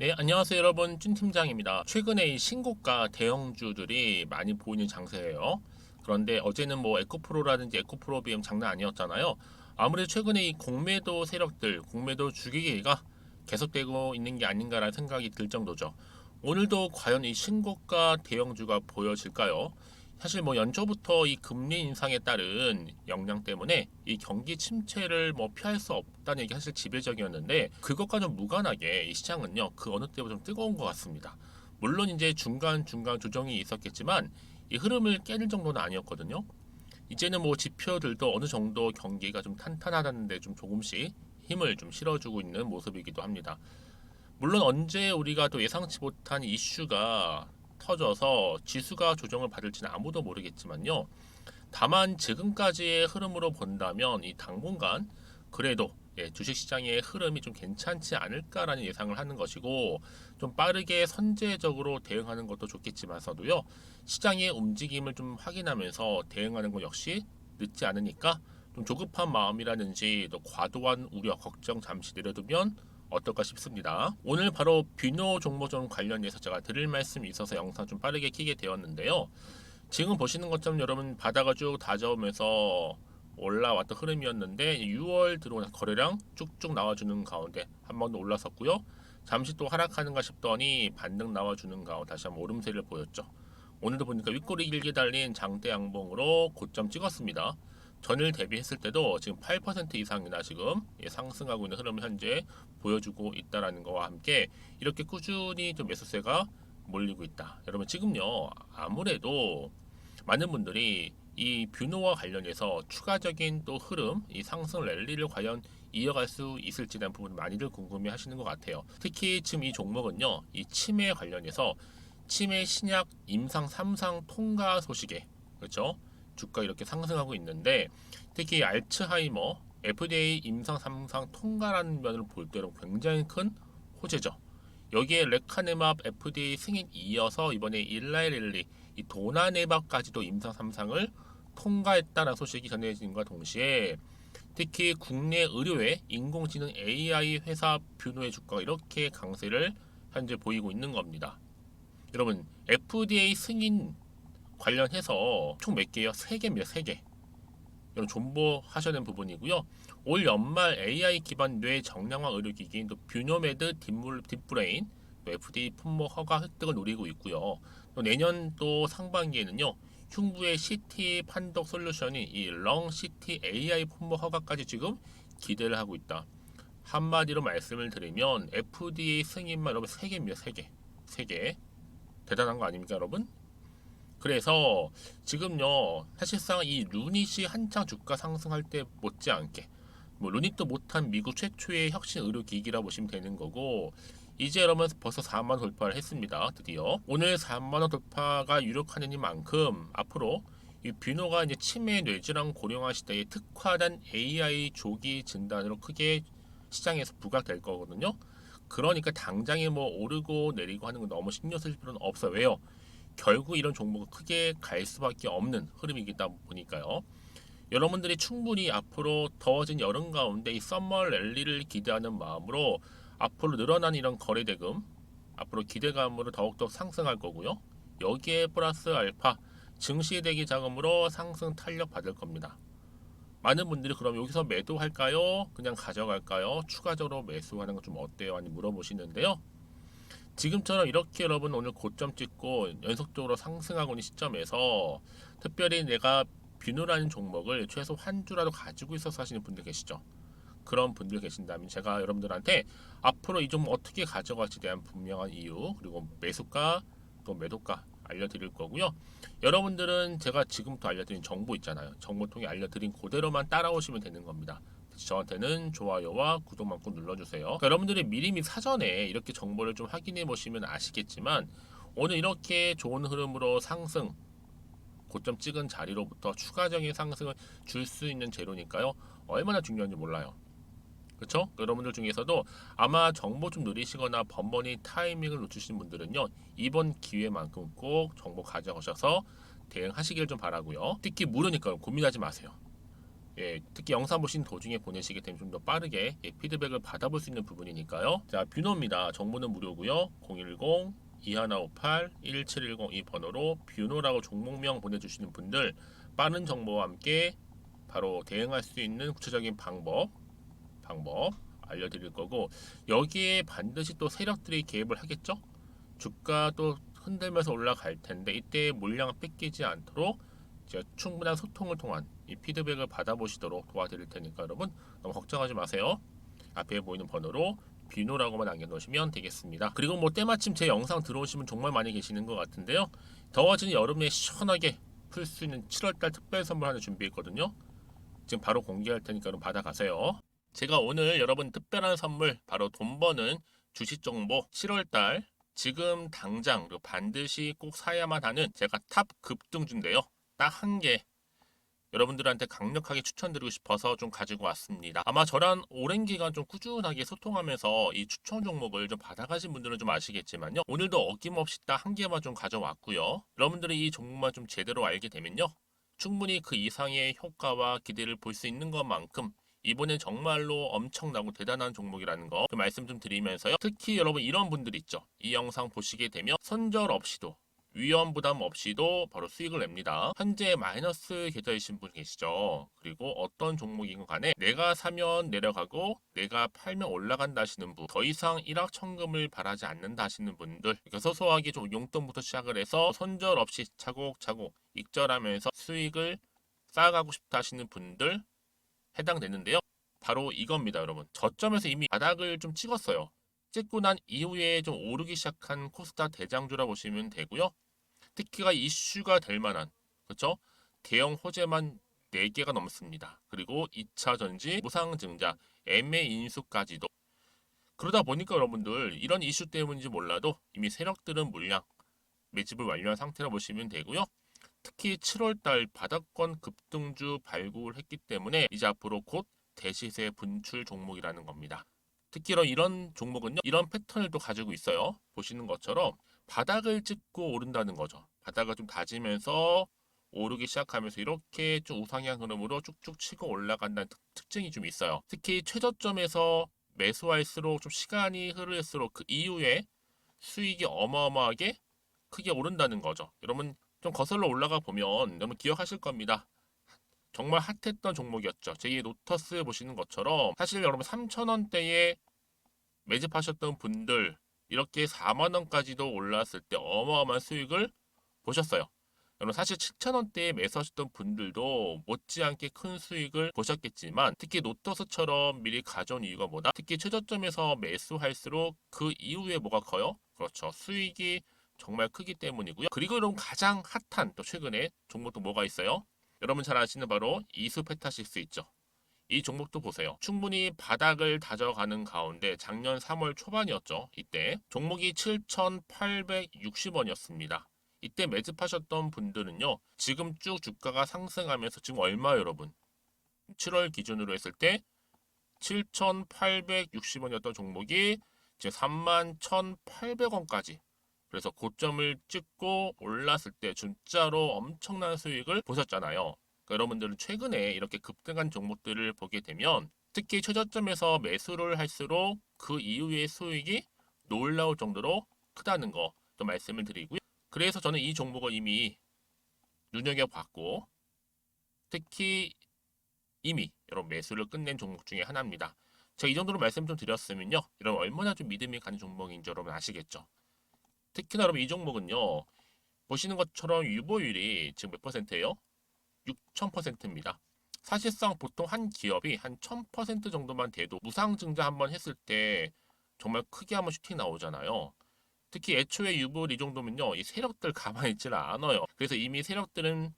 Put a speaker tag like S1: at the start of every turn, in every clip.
S1: 네, 안녕하세요 여러분. 찐 팀장입니다. 최근에 이 신고가 대형주들이 많이 보이는 장세예요. 그런데 어제는 뭐 에코프로라든지 에코프로비움 장난 아니었잖아요. 아무래도 최근에 이 공매도 세력들, 공매도 주기기가 계속되고 있는 게 아닌가라는 생각이 들 정도죠. 오늘도 과연 이 신고가 대형주가 보여질까요? 사실 뭐 연초부터 이 금리 인상에 따른 영향 때문에 이 경기 침체를 뭐 피할 수 없다는 얘기 사실 지배적이었는데, 그것과 좀 무관하게 이 시장은요 그 어느 때보다 좀 뜨거운 것 같습니다. 물론 이제 중간중간 조정이 있었겠지만 이 흐름을 깨는 정도는 아니었거든요. 이제는 뭐 지표들도 어느 정도 경기가 좀 탄탄하다는데 좀 조금씩 힘을 좀 실어주고 있는 모습이기도 합니다. 물론 언제 우리가 또 예상치 못한 이슈가 터져서 지수가 조정을 받을지는 아무도 모르겠지만요. 다만 지금까지의 흐름으로 본다면 이 당분간 그래도 주식시장의 흐름이 좀 괜찮지 않을까라는 예상을 하는 것이고, 좀 빠르게 선제적으로 대응하는 것도 좋겠지만서도요, 시장의 움직임을 좀 확인하면서 대응하는 것 역시 늦지 않으니까 좀 조급한 마음이라든지 또 과도한 우려, 걱정 잠시 내려두면 어떨까 싶습니다. 오늘 바로 비노 종목종 관련해서 제가 드릴 말씀이 있어서 영상 좀 빠르게 켜게 되었는데요. 지금 보시는 것처럼 여러분 바다가 쭉 다져오면서 올라왔던 흐름이었는데 6월 들어오는 거래량 쭉쭉 나와주는 가운데 한 번 더 올라섰고요. 잠시 또 하락하는가 싶더니 반등 나와주는 가운데 다시 한번 오름세를 보였죠. 오늘도 보니까 윗꼬리 길게 달린 장대 양봉으로 고점 찍었습니다. 전일 대비했을 때도 지금 8% 이상이나 지금 상승하고 있는 흐름을 현재 보여주고 있다라는 것과 함께 이렇게 꾸준히 좀 매수세가 몰리고 있다. 여러분 지금요 아무래도 많은 분들이 이 뷰노와 관련해서 추가적인 또 흐름, 이 상승 랠리를 과연 이어갈 수 있을지에 대한 부분 많이들 궁금해 하시는 것 같아요. 특히 지금 이 종목은요, 이 치매 관련해서 치매 신약 임상 3상 통과 소식에, 그렇죠? 주가 이렇게 상승하고 있는데, 특히 알츠하이머 FDA 임상 3상 통과라는 면을 볼 때는 굉장히 큰 호재죠. 여기에 레카네맙 FDA 승인 이어서 이번에 일라이렐리 이 도나네밥까지도 임상 3상을 통과했다는 소식이 전해진과 동시에 특히 국내 의료의 인공지능 AI 회사 뷰노의 주가가 이렇게 강세를 현재 보이고 있는 겁니다. 여러분 FDA 승인 관련해서 총 몇 개요? 3개입니다. 3개. 여러분 존버하셔야 되는 부분이고요. 올 연말 AI 기반 뇌 정량화 의료기기인 또 뷰노메드 딥브레인 또 FDA 품목 허가 획득을 노리고 있고요. 또 내년 또 상반기에는요. 흉부의 CT 판독 솔루션이 이 렁 CT AI 품목 허가까지 지금 기대를 하고 있다. 한마디로 말씀을 드리면 FDA 승인만 여러분 3개입니다. 3개. 3개. 대단한 거 아닙니까, 여러분? 그래서 지금요 사실상 이 루닛이 한창 주가 상승할 때 못지않게 뭐 루닛도 못한 미국 최초의 혁신 의료기기라 보시면 되는 거고, 이제 여러분 벌써 4만 원 돌파를 했습니다. 드디어 오늘 4만 원 돌파가 유력한 이만큼 앞으로 이 뷰노가 이제 치매 뇌질환 고령화 시대에 특화된 AI 조기 진단으로 크게 시장에서 부각될 거거든요. 그러니까 당장에 뭐 오르고 내리고 하는 건 너무 신경 쓸 필요는 없어요. 왜요? 결국 이런 종목은 크게 갈 수밖에 없는 흐름이다 보니까요. 여러분들이 충분히 앞으로 더워진 여름 가운데 이 썸머 랠리를 기대하는 마음으로 앞으로 늘어난 이런 거래대금 앞으로 기대감으로 더욱더 상승할 거고요. 여기에 플러스 알파 증시 대기 자금으로 상승 탄력 받을 겁니다. 많은 분들이 그럼 여기서 매도할까요? 그냥 가져갈까요? 추가적으로 매수하는 거 좀 어때요? 많이 물어보시는데요. 지금처럼 이렇게 여러분 오늘 고점 찍고 연속적으로 상승하고 있는 시점에서 특별히 내가 뷰노라는 종목을 최소 한 주라도 가지고 있어서 하시는 분들 계시죠. 그런 분들 계신다면 제가 여러분들한테 앞으로 이 종목 어떻게 가져갈지에 대한 분명한 이유 그리고 매수가 또 매도가 알려드릴 거고요. 여러분들은 제가 지금부터 알려드린 정보 있잖아요. 정보 통해 알려드린 그대로만 따라오시면 되는 겁니다. 저한테는 좋아요와 구독만 꼭 눌러주세요. 그러니까 여러분들이 미리미리 사전에 이렇게 정보를 좀 확인해 보시면 아시겠지만 오늘 이렇게 좋은 흐름으로 상승 고점 찍은 자리로부터 추가적인 상승을 줄 수 있는 재료니까요. 얼마나 중요한지 몰라요. 그렇죠? 여러분들 중에서도 아마 정보 좀 누리시거나 번번이 타이밍을 놓치신 분들은요. 이번 기회만큼 꼭 정보 가져가셔서 대응하시길 좀 바라고요. 특히 모르니까 고민하지 마세요. 특히 영상 보신 도중에 보내시게 되면 좀 더 빠르게 피드백을 받아볼 수 있는 부분이니까요. 자, 뷰노입니다. 정보는 무료고요. 010-2158-1710 이 번호로 뷰노라고 종목명 보내주시는 분들 빠른 정보와 함께 바로 대응할 수 있는 구체적인 방법 알려드릴 거고, 여기에 반드시 또 세력들이 개입을 하겠죠. 주가 또 흔들면서 올라갈 텐데 이때 물량 뺏기지 않도록 제가 충분한 소통을 통한 이 피드백을 받아보시도록 도와드릴 테니까 여러분 너무 걱정하지 마세요. 앞에 보이는 번호로 비노라고만 남겨놓으시면 되겠습니다. 그리고 뭐 때마침 제 영상 들어오시면 정말 많이 계시는 것 같은데요. 더워지는 여름에 시원하게 풀 수 있는 7월달 특별 선물 하나 준비했거든요. 지금 바로 공개할 테니까 여러분 받아가세요. 제가 오늘 여러분 특별한 선물 바로 돈 버는 주식 정보 7월달 지금 당장 그리고 반드시 꼭 사야만 하는 제가 탑 급등주인데요. 딱 한 개 여러분들한테 강력하게 추천드리고 싶어서 좀 가지고 왔습니다. 아마 저랑 오랜 기간 좀 꾸준하게 소통하면서 이 추천 종목을 좀 받아가신 분들은 좀 아시겠지만요. 오늘도 어김없이 딱 한 개만 좀 가져왔고요. 여러분들이 이 종목만 좀 제대로 알게 되면요. 충분히 그 이상의 효과와 기대를 볼 수 있는 것만큼 이번엔 정말로 엄청나고 대단한 종목이라는 거 말씀 좀 드리면서요. 특히 여러분 이런 분들 있죠. 이 영상 보시게 되면 손절 없이도 위험 부담 없이도 바로 수익을 냅니다. 현재 마이너스 계좌이신 분 계시죠. 그리고 어떤 종목이건 간에 내가 사면 내려가고 내가 팔면 올라간다 하시는 분, 더 이상 일확천금을 바라지 않는다 하시는 분들, 소소하게 좀 용돈부터 시작을 해서 손절 없이 차곡차곡 익절하면서 수익을 쌓아가고 싶다 하시는 분들 해당되는데요. 바로 이겁니다, 여러분. 저점에서 이미 바닥을 좀 찍었어요. 찍고 난 이후에 좀 오르기 시작한 코스닥 대장주라 보시면 되고요. 특히가 이슈가 될 만한, 그렇죠? 대형 호재만 4개가 넘습니다. 그리고 2차 전지, 무상증자, MA 인수까지도. 그러다 보니까 여러분들 이런 이슈 때문인지 몰라도 이미 세력들은 물량 매집을 완료한 상태라 보시면 되고요. 특히 7월달 바닥권 급등주 발굴했기 때문에 이제 앞으로 곧 대시세 분출 종목이라는 겁니다. 특히 이런 종목은요, 이런 패턴을 또 가지고 있어요. 보시는 것처럼 바닥을 찍고 오른다는 거죠. 바닥을 좀 다지면서 오르기 시작하면서 이렇게 좀 우상향 흐름으로 쭉쭉 치고 올라간다는 특징이 좀 있어요. 특히 최저점에서 매수할수록 좀 시간이 흐를수록 그 이후에 수익이 어마어마하게 크게 오른다는 거죠. 여러분 좀 거슬러 올라가 보면 여러분 기억하실 겁니다. 정말 핫했던 종목이었죠. 제2의 로터스 보시는 것처럼 사실 여러분 3,000원대에 매집하셨던 분들 이렇게 4만 원까지도 올랐을 때 어마어마한 수익을 보셨어요. 여러분 사실 7,000원대에 매수하셨던 분들도 못지않게 큰 수익을 보셨겠지만 특히 노터스처럼 미리 가져온 이유가 뭐다? 특히 최저점에서 매수할수록 그 이후에 뭐가 커요? 그렇죠. 수익이 정말 크기 때문이고요. 그리고 여러분 가장 핫한 또 최근에 종목도 뭐가 있어요? 여러분 잘 아시는 바로 이수페타시스 있죠. 이 종목도 보세요. 충분히 바닥을 다져가는 가운데 작년 3월 초반이었죠. 이때 종목이 7,860원이었습니다. 이때 매집하셨던 분들은요. 지금 쭉 주가가 상승하면서 지금 얼마 여러분? 7월 기준으로 했을 때 7,860원이었던 종목이 지금 31,800원까지 그래서 고점을 찍고 올랐을 때 진짜로 엄청난 수익을 보셨잖아요. 그러니까 여러분들은 최근에 이렇게 급등한 종목들을 보게 되면 특히 최저점에서 매수를 할수록 그 이후의 수익이 놀라울 정도로 크다는 거 좀 말씀을 드리고요. 그래서 저는 이 종목을 이미 눈여겨봤고 특히 이미 여러분 매수를 끝낸 종목 중에 하나입니다. 제가 이 정도로 말씀 좀 드렸으면요. 여러분 얼마나 좀 믿음이 가는 종목인지 여러분 아시겠죠? 특히나 여러분 이 종목은요. 보시는 것처럼 유보율이 지금 몇 퍼센트예요? 6,000%입니다. 사실상 보통 한 기업이 한 1,000% 정도만 돼도 무상증자 한번 했을 때 정말 크게 한번 슈팅 나오잖아요. 특히 애초에 유보율 이 정도면요. 이 세력들 가만히 있질 않아요. 그래서 이미 세력들은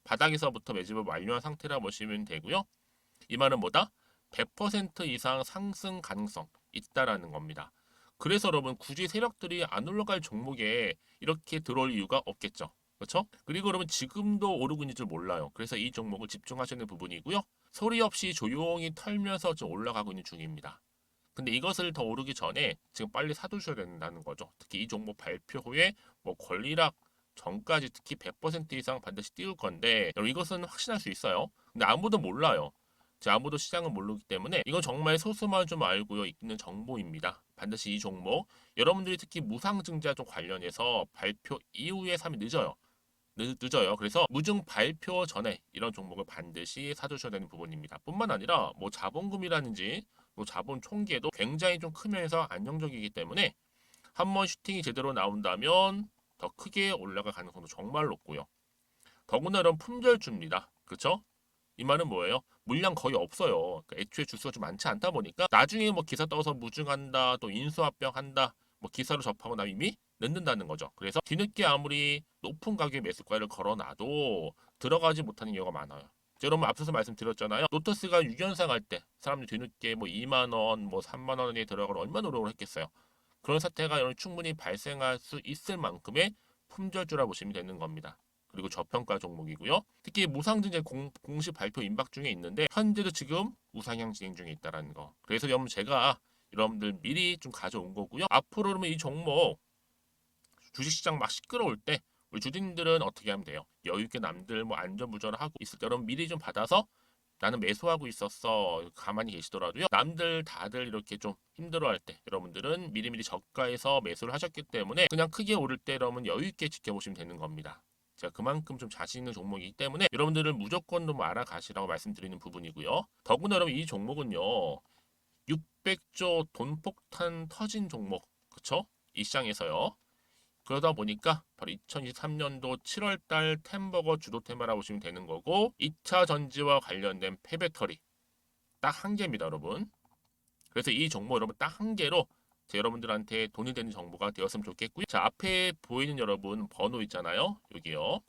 S1: 바닥에서부터 매집을 완료한 상태라 보시면 되고요. 이 말은 뭐다? 100% 이상 상승 가능성 있다라는 겁니다. 그래서 여러분 굳이 세력들이 안 올라갈 종목에 이렇게 들어올 이유가 없겠죠. 그렇죠? 그리고 여러분 지금도 오르고 있는 줄 몰라요. 그래서 이 종목을 집중하시는 부분이고요. 소리 없이 조용히 털면서 지금 올라가고 있는 중입니다. 근데 이것을 더 오르기 전에 지금 빨리 사두셔야 된다는 거죠. 특히 이 종목 발표 후에 뭐 권리락 전까지 특히 100% 이상 반드시 띄울 건데 여러분 이것은 확신할 수 있어요. 근데 아무도 몰라요. 아무도 시장을 모르기 때문에 이건 정말 소수만 좀 알고요 있는 정보입니다. 반드시 이 종목 여러분들이 특히 무상증자 쪽 관련해서 발표 이후에 사면 늦어요. 늦어요. 그래서 무증 발표 전에 이런 종목을 반드시 사두셔야 되는 부분입니다. 뿐만 아니라 뭐 자본금이라든지 뭐 자본 총계도 굉장히 좀 크면서 안정적이기 때문에 한번 슈팅이 제대로 나온다면 더 크게 올라갈 가능성도 정말 높고요. 더구나 이런 품절주입니다. 그렇죠? 이 말은 뭐예요? 물량 거의 없어요. 그러니까 애초에 주수가 좀 많지 않다 보니까 나중에 뭐 기사 떠서 무증한다, 또 인수합병한다, 뭐 기사로 접하고 나면 이미 늦는다는 거죠. 그래서 뒤늦게 아무리 높은 가격의 매수가를 걸어놔도 들어가지 못하는 경우가 많아요. 여러분 앞서서 말씀드렸잖아요. 로터스가 6연상 할 때 사람들이 뒤늦게 뭐 2만 원, 뭐 3만 원에 들어가러 얼마나 노력을 했겠어요. 그런 사태가 여러분 충분히 발생할 수 있을 만큼의 품절주라 보시면 되는 겁니다. 그리고 저평가 종목이고요. 특히 무상증자 공식 발표 임박 중에 있는데 현재도 지금 우상향 진행 중에 있다는 거. 그래서 여러분 제가 여러분들 미리 좀 가져온 거고요. 앞으로 그러면 이 종목 주식시장 막 시끄러울 때 우리 주주님들은 어떻게 하면 돼요? 여유 있게 남들 뭐 안전부전을 하고 있을 때 여러분 미리 좀 받아서 나는 매수하고 있었어. 가만히 계시더라도요. 남들 다들 이렇게 좀 힘들어할 때 여러분들은 미리미리 저가에서 매수를 하셨기 때문에 그냥 크게 오를 때 여러분 여유 있게 지켜보시면 되는 겁니다. 제가 그만큼 좀 자신 있는 종목이기 때문에 여러분들은 무조건 좀 알아가시라고 말씀드리는 부분이고요. 더구나 여러분 이 종목은요. 600조 돈폭탄 터진 종목. 그쵸? 이 시장에서요. 그러다 보니까 바로 2023년도 7월달 템버거 주도 테마라고 보시면 되는 거고 2차 전지와 관련된 폐배터리 딱 한 개입니다, 여러분. 그래서 이 정보 여러분 딱 한 개로 여러분들한테 돈이 되는 정보가 되었으면 좋겠고요. 자, 앞에 보이는 여러분 번호 있잖아요. 여기요.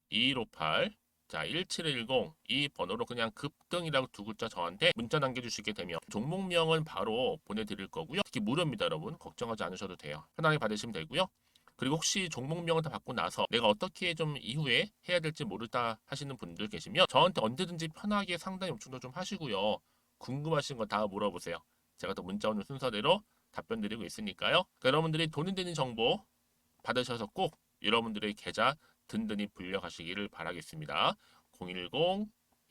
S1: 010-2158 자, 1710 이 번호로 그냥 급등이라고 두 글자 저한테 문자 남겨주시게 되면 종목명은 바로 보내드릴 거고요. 특히 무료입니다, 여러분. 걱정하지 않으셔도 돼요. 편하게 받으시면 되고요. 그리고 혹시 종목명을 다 받고 나서 내가 어떻게 좀 이후에 해야 될지 모르다 하시는 분들 계시면 저한테 언제든지 편하게 상담 요청도 좀 하시고요. 궁금하신 거 다 물어보세요. 제가 또 문자 오는 순서대로 답변 드리고 있으니까요. 그러니까 여러분들이 돈이 되는 정보 받으셔서 꼭 여러분들의 계좌 든든히 불려가시기를 바라겠습니다.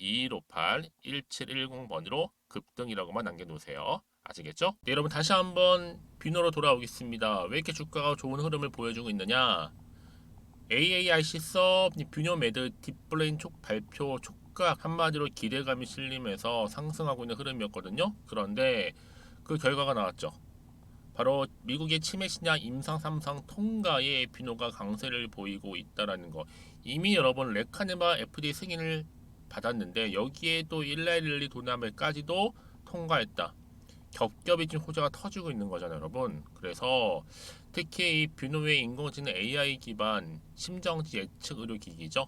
S1: 010-2158-1710번으로 급등이라고만 남겨놓으세요. 아시겠죠? 네, 여러분 다시 한번 비노로 돌아오겠습니다. 왜 이렇게 주가가 좋은 흐름을 보여주고 있느냐? AAIC 섭 뷰노 매드 딥블레인 촉 발표 촉각 한마디로 기대감이 실리면서 상승하고 있는 흐름이었거든요. 그런데 그 결과가 나왔죠. 바로 미국의 치매 신약 임상 3상 통과에 비노가 강세를 보이고 있다라는 거. 이미 여러분 레카네마 FDA 승인을 받았는데 여기에 또 일라일리 도나멜까지도 통과했다. 겹겹이 지금 호재가 터지고 있는 거잖아요, 여러분. 그래서 특히 이 뷰노의 인공지능 AI 기반 심정지 예측 의료기기죠.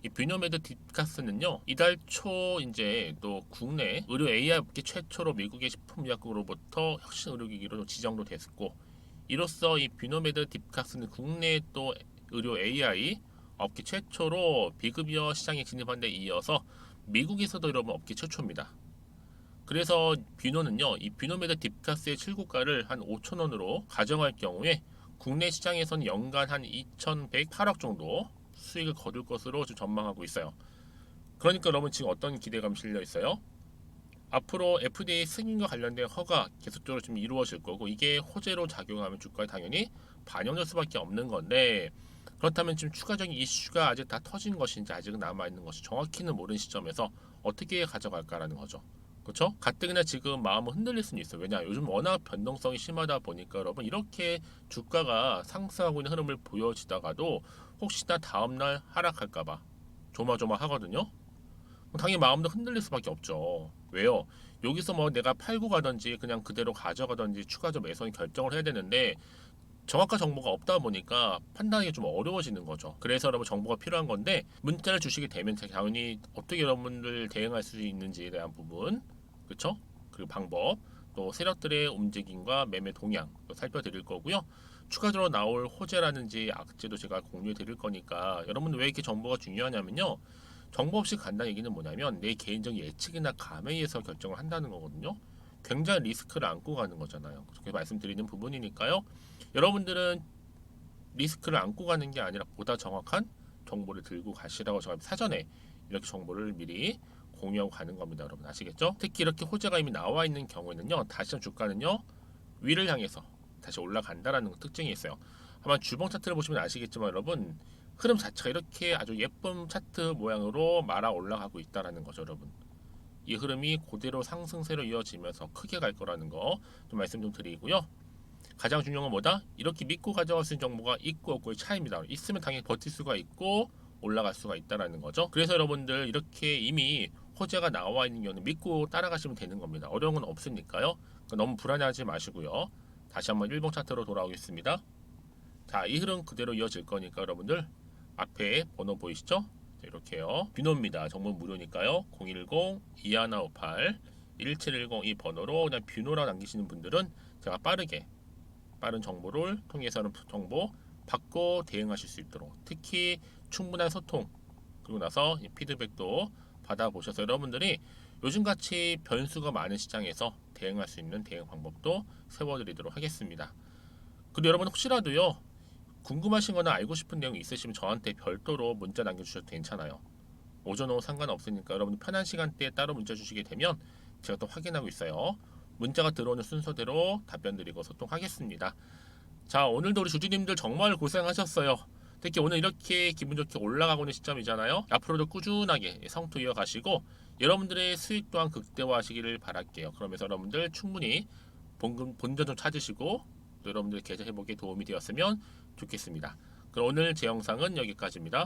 S1: 이 뷰노메드 딥카스는요 이달 초 이제 또 국내 의료 AI 업계 최초로 미국의 식품의약국으로부터 혁신 의료기기로 지정도 됐고 이로써 이 뷰노메드 딥카스는 국내 또 의료 AI 업계 최초로 비급여 시장에 진입한 데 이어서 미국에서도 여러분 업계 최초입니다. 그래서 뷰노는요, 이 뷰노메드 딥카스의 출고가를 한 5,000원으로 가정할 경우에 국내 시장에서는 연간 한 2,108억 정도 수익을 거둘 것으로 지금 전망하고 있어요. 그러니까 여러분 지금 어떤 기대감 실려 있어요? 앞으로 FDA 승인과 관련된 허가 계속적으로 지금 이루어질 거고 이게 호재로 작용하면 주가에 당연히 반영될 수밖에 없는 건데 그렇다면 지금 추가적인 이슈가 아직 다 터진 것인지 아직은 남아있는 것이 정확히는 모르는 시점에서 어떻게 가져갈까라는 거죠. 그렇죠? 가뜩이나 지금 마음은 흔들릴 수는 있어요. 왜냐? 요즘 워낙 변동성이 심하다 보니까 여러분 이렇게 주가가 상승하고 있는 흐름을 보여지다가도 혹시나 다음날 하락할까봐 조마조마하거든요. 당연히 마음도 흔들릴 수밖에 없죠. 왜요? 여기서 뭐 내가 팔고 가든지 그냥 그대로 가져가든지 추가적 매수는 결정을 해야 되는데 정확한 정보가 없다 보니까 판단하기 좀 어려워지는 거죠. 그래서 여러분 정보가 필요한 건데 문자를 주시게 되면 당연히 어떻게 여러분들 대응할 수 있는지에 대한 부분, 그렇죠? 그리고 방법, 또 세력들의 움직임과 매매 동향 또 살펴드릴 거고요. 추가적으로 나올 호재라든지 악재도 제가 공유해 드릴 거니까 여러분 왜 이렇게 정보가 중요하냐면요. 정보 없이 간다는 얘기는 뭐냐면 내 개인적인 예측이나 감에 의해서 결정을 한다는 거거든요. 굉장히 리스크를 안고 가는 거잖아요. 그렇게 말씀드리는 부분이니까요. 여러분들은 리스크를 안고 가는 게 아니라 보다 정확한 정보를 들고 가시라고 제가 사전에 이렇게 정보를 미리 공유하고 가는 겁니다. 여러분 아시겠죠? 특히 이렇게 호재가 이미 나와 있는 경우에는요, 다시금 주가는요 위를 향해서 다시 올라간다라는 특징이 있어요. 아마 주봉 차트를 보시면 아시겠지만 여러분, 흐름 자체가 이렇게 아주 예쁜 차트 모양으로 말아 올라가고 있다라는 거죠. 여러분, 이 흐름이 그대로 상승세로 이어지면서 크게 갈 거라는 거 좀 말씀 좀 드리고요. 가장 중요한 건 뭐다? 이렇게 믿고 가져갈 수 있는 정보가 있고 없고의 차이입니다. 있으면 당연히 버틸 수가 있고 올라갈 수가 있다라는 거죠. 그래서 여러분들 이렇게 이미 호재가 나와 있는 경우는 믿고 따라가시면 되는 겁니다. 어려운 건 없으니까요. 그러니까 너무 불안해하지 마시고요. 다시 한번 일봉 차트로 돌아오겠습니다. 자, 이 흐름 그대로 이어질 거니까 여러분들 앞에 번호 보이시죠? 이렇게요. 뷰노입니다. 정보 무료니까요. 010-2158-1710 이 번호로 그냥 뷰노라 남기시는 분들은 제가 빠른 정보를 통해서는 정보 받고 대응하실 수 있도록, 특히 충분한 소통 그리고 나서 피드백도 받아보셔서 여러분들이 요즘같이 변수가 많은 시장에서 대응할 수 있는 대응 방법도 세워드리도록 하겠습니다. 그리고 여러분 혹시라도요 궁금하신 거나 알고 싶은 내용 있으시면 저한테 별도로 문자 남겨주셔도 괜찮아요. 오전 오후 상관없으니까 여러분 편한 시간대에 따로 문자 주시게 되면 제가 또 확인하고 있어요. 문자가 들어오는 순서대로 답변 드리고 소통하겠습니다. 자, 오늘도 우리 주주님들 정말 고생하셨어요. 특히 오늘 이렇게 기분 좋게 올라가고 있는 시점이잖아요. 앞으로도 꾸준하게 성투 이어가시고 여러분들의 수익 또한 극대화하시기를 바랄게요. 그러면서 여러분들 충분히 본전 좀 찾으시고 또 여러분들 계좌 회복에 도움이 되었으면 좋겠습니다. 그럼 오늘 제 영상은 여기까지입니다.